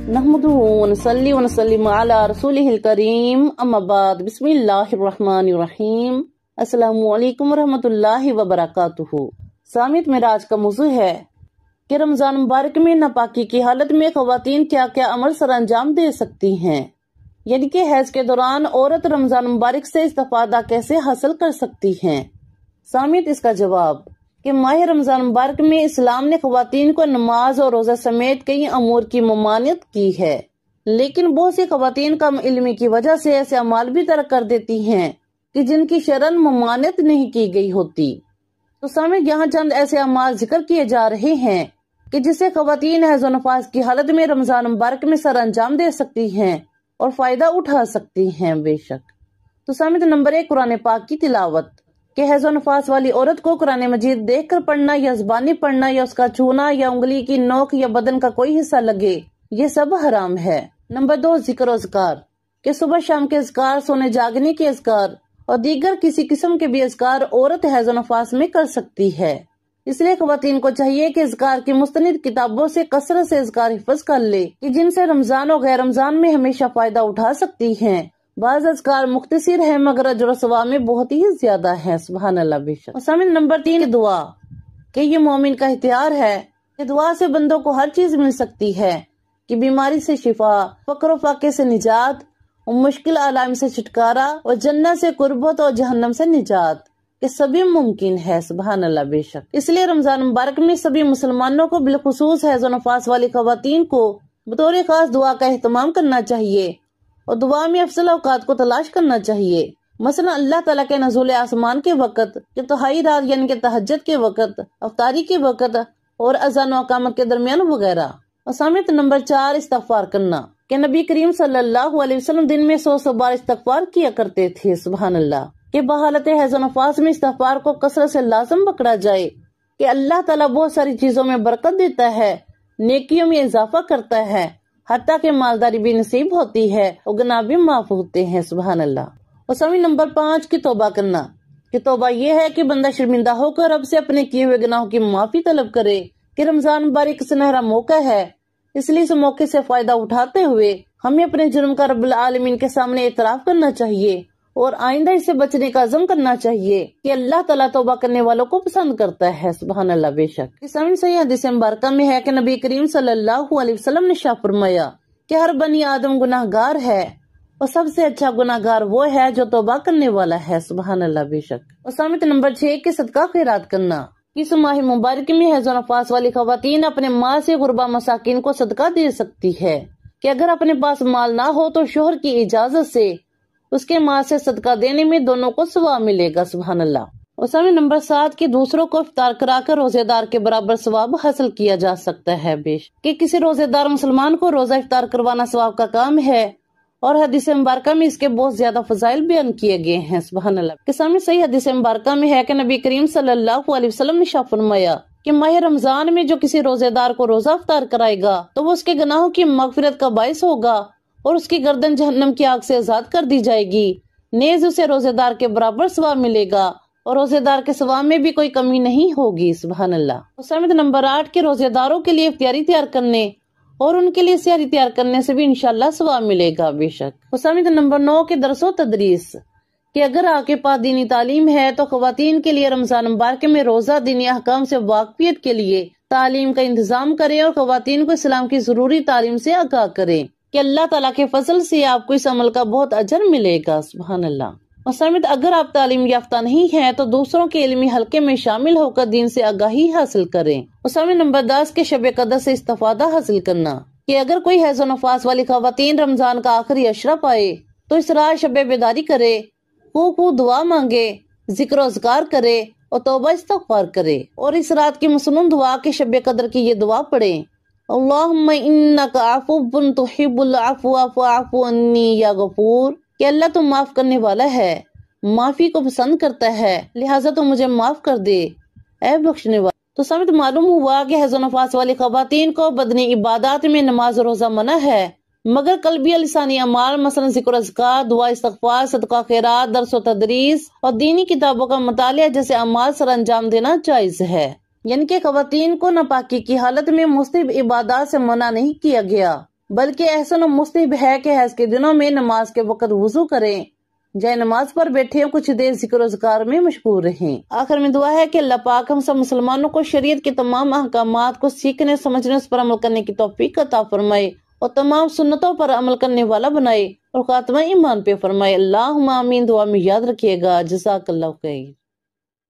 नहमदुहु व नसल्ली व नसल्लिमु अला रसूलिहिल करीम अम्मा बाद बिस्मिल्लाहिर रहमानिर रहीम अस्सलामु अलैकुम व रहमतुल्लाहि व बरकातुहू। सामित में आज का मौजू है कि रमजान मुबारक में नापाकी की हालत में खवातीन क्या क्या अमल सर अंजाम दे सकती हैं, यानी कि हैज के दौरान औरत रमजान मुबारक से इस्तिफादा कैसे हासिल कर सकती हैं। सामित इसका जवाब कि माह रमजान मुबारक में इस्लाम ने खवातीन को नमाज और रोजा समेत कई अमूर की ममानियत की है, लेकिन बहुत सी खवातीन कम इल्मी की वजह से ऐसे अमाल भी तर्क कर देती हैं कि जिनकी शरन ममानियत नहीं की गई होती। तो सामने यहाँ चंद ऐसे अमाल जिक्र किए जा रहे हैं कि जिससे खवातीन हैज़ो नफास की हालत में रमजान मुबारक में सर अंजाम दे सकती हैं और फायदा उठा सकती हैं। बेशक तो सामने नंबर 1 कुरान पाक की तिलावत कि हैज़ो नफास वाली औरत को कुरान मजीद देख कर पढ़ना या ज़बानी पढ़ना या उसका छूना या उंगली की नोक या बदन का कोई हिस्सा लगे, ये सब हराम है। नंबर 2 जिक्र और अज़कार कि सुबह शाम के अज़कार, सोने जागने के अज़कार और दीगर किसी किस्म के भी अज़कार औरत हैज़ो नफास में कर सकती है। इसलिए खवातीन को चाहिए कि अज़कार की मुस्तनिद किताबों से कसरत से अज़कार हिफ़्ज़ कर ले कि जिनसे रमजान और गैर रमजान में हमेशा फायदा उठा सकती हैं। बाज़ अज़कार मुख्तसिर है मगर अजर और सवाब में बहुत ही ज्यादा है। सुभान अल्लाह। बेशक। और नंबर 3 दुआ कि ये मोमिन का इख्तियार है कि दुआ से बंदों को हर चीज मिल सकती है, कि बीमारी से शिफा, फक्र व फाके से निजात और मुश्किल आलाम से छुटकारा और जन्नत से कुर्बत और जहन्नम से निजात, ये सभी मुमकिन है। सुभान अल्लाह। बेशक इसलिए रमजान मुबारक में सभी मुसलमानों को बिलखुसूस हैज़ो नफास वाली खवातीन को बतौर खास दुआ का एहतमाम करना चाहिए और दुआ में अफजल औकात को तलाश करना चाहिए। मसलन अल्लाह ताला के नज़ुल आसमान के वक़्त, कि तहाई रात यानी कि तहज्जुद के वक़्त, अफ्तारी के वक़्त और अज़ान और इक़ामत के दरमियान वगैरह। और सामित नंबर 4 इस्तिग़फ़ार करना कि नबी करीम सल्लल्लाहु अलैहि वसल्लम दिन में 100 बार इस्तिग़फ़ार किया करते थे। सुभान अल्लाह। कि बहालत हैज़ो नफास में इस्तिग़फ़ार को कसरत से लाज़िम पकड़ा जाए कि अल्लाह ताला बहुत सारी चीजों में बरकत देता है, नेकियों में इजाफा करता है, हत्ता के मालदारी भी नसीब होती है और गुनाह भी माफ होते हैं। सुभान अल्लाह। और सभी नंबर 5 की तौबा करना कि तौबा ये है कि बंदा शर्मिंदा होकर रब से अपने किए हुए गुनाहों की माफी तलब करे कि रमजान मुबारक सुनहरा मौका है, इसलिए इस मौके से फायदा उठाते हुए हमें अपने जुर्म का रब्बुल आलमीन के सामने एतराफ करना चाहिए और आइंदा इससे बचने का अज़म करना चाहिए कि अल्लाह ताला तौबा करने वालों को पसंद करता है। सुभान अल्लाह। बेशक इस्लामी सही हदीस मुबारक में है कि नबी करीम सल्लल्लाहु अलैहि वसल्लम ने शाह फरमाया कि हर बनी आदम गुनाहगार है और सबसे अच्छा गुनाहगार वो है जो तौबा करने वाला है। सुभान अल्लाह। बेशक। और सामित नंबर 6 के सदका खैरात करना। इस माह मुबारक में हैज़ो नफास वाली खवातीन अपने माल से गुरबा मसाकिन को सदका दे सकती है कि अगर अपने पास माल ना हो तो शोहर की इजाजत से उसके माल से सदका देने में दोनों को सवाब मिलेगा। सुभान अल्लाह। और समय नंबर 7 की दूसरों को इफ्तार कराकर रोजेदार के बराबर सवाब हासिल किया जा सकता है। बेश कि किसी रोजेदार मुसलमान को रोजा इफ्तार करवाना सवाब का काम है और हदीस मुबारक में इसके बहुत ज्यादा फजाइल बयान किए गए हैं। सुभान अल्लाह। के सामने सही हदीस मुबारक में है कि नबी करीम सल्लल्लाहु अलैहि वसल्लम ने शाह फरमाया कि माह रमजान में जो किसी रोजेदार को रोजा इफ्तार कराएगा तो वो उसके गुनाहों की मगफिरत का बाइस होगा और उसकी गर्दन जहन्नम की आग से आजाद कर दी जाएगी। नेज उसे रोजेदार के बराबर सवाब मिलेगा और रोजेदार के सवाब में भी कोई कमी नहीं होगी। सुभान अल्लाह। सामित नंबर 8 के रोजेदारों के लिए इफ्तियारी तैयार करने और उनके लिए सहरी तैयार करने से भी इंशाल्लाह सवाब मिलेगा। बेशक। और सामित नंबर 9 के दरसो तदरीस कि अगर आपके पास दीनी तालीम है तो खवातीन के लिए रमजान मुबारक में रोजा दीनी अहकाम से वाकफियत के लिए तालीम का इंतजाम करें और खवातीन को इस्लाम की जरूरी तालीम से आगाह करें कि अल्लाह ताला के फजल से आपको इस अमल का बहुत अजर मिलेगा। सुभान अल्लाह। और सामित अगर आप तालीम याफ्ता नहीं है तो दूसरों के इल्मी हलके में शामिल होकर दीन से आगाही हासिल करें। और सामित नंबर 10 के शब कदर से इस्तिफादा हासिल करना कि अगर कोई हैज़ो नफास वाली खवातीन रमजान का आखिरी अशरा पाए तो इस रात शब बेदारी करे, खूब दुआ मांगे, जिक्र अज़कार करे और तौबा इस्तिग़फ़ार करे और इस रात की मसनून दुआ के शब कदर की ये दुआ पढ़े, अल्लाहुम्मा इन्नका अफ़ुव्वुन तुहिब्बुल अफ़्वा फ़अफ़ु अन्नी या गफ़ूर, कि अल्लाह तो माफ करने वाला है, माफी को पसंद करता है, लिहाजा तो मुझे माफ कर दे ऐ बख्शने वाला। तो समित मालूम हुआ कि हैज़ो नफास वाली खवातीन को बदनी इबादत में नमाज रोजा मना है, मगर कल्बी लिसानी अमाल मसलन ज़िक्र अज़कार, दुआ इस्तिग़फ़ार, सदका खैरात, दर्स व तदरीस और दीनी किताबों का मुतालिया जैसे अमाल सर अंजाम देना जायज है। यानी कि खवातीन को नापाकी की हालत में मुस्तहब इबादत से मना नहीं किया गया, بلکہ احسن و مستحب ہے کہ حیض کے دنوں میں نماز کے وقت وضو کریں، جائے نماز پر بیٹھے ہوں، کچھ دیر ذکر و اذکار میں مشغول رہیں۔ آخر میں دعا ہے کہ اللہ پاک ہم سب مسلمانوں کو شریعت کے تمام احکامات کو سیکھنے، سمجھنے، اس پر عمل کرنے کی توفیق عطا فرمائے اور تمام سنتوں پر عمل کرنے والا بنائے اور خاتمہ ایمان پہ فرمائے۔ اللہم آمین۔ دعا میں یاد رکھیے گا۔ جزاک اللہ خیر۔